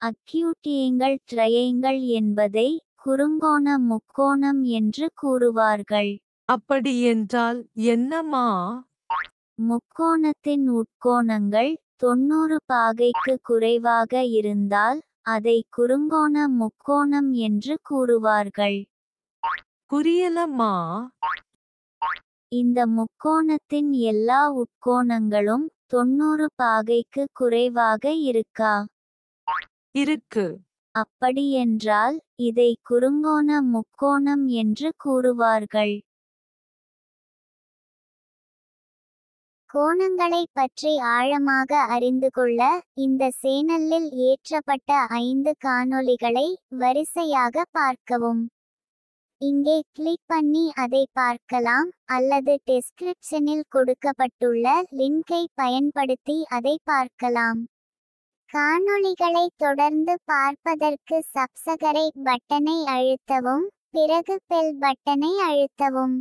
அக்யூட்டியங்கள் ட்ரையங்கள் என்பதை குறுங்கோண முக்கோணம் என்று கூறுவார்கள். அப்படியென்றால் என்னம்மா? முக்கோணத்தின் உட்கோணங்கள் 90 பாகைக்கு குறைவாக இருந்தால் அதை குறுங்கோண முக்கோணம் என்று கூறுவார்கள். புரியலம்மா. இந்த முக்கோணத்தின் எல்லா உட்கோணங்களும் 90 பாகைக்கு குறைவாக இருக்கா? இருக்கு. அப்படியென்றால் இதை குறுங்கோண முக்கோணம் என்று கூறுவார்கள். கோணங்களை பற்றி ஆழமாக அறிந்து கொள்ள இந்த சேனலில் ஏற்றப்பட்ட 5 காணொளிகளை வரிசையாக பார்க்கவும். இங்கே கிளிக் பண்ணி அதை பார்க்கலாம் அல்லது டிஸ்கிரிப்ஷனில் கொடுக்கப்பட்டுள்ள லிங்கை பயன்படுத்தி அதை பார்க்கலாம். காணொளிகளை தொடர்ந்து பார்ப்பதற்கு சப்ஸ்கிரைப் பட்டனை அழுத்தவும், பிறகு பெல் பட்டனை அழுத்தவும்.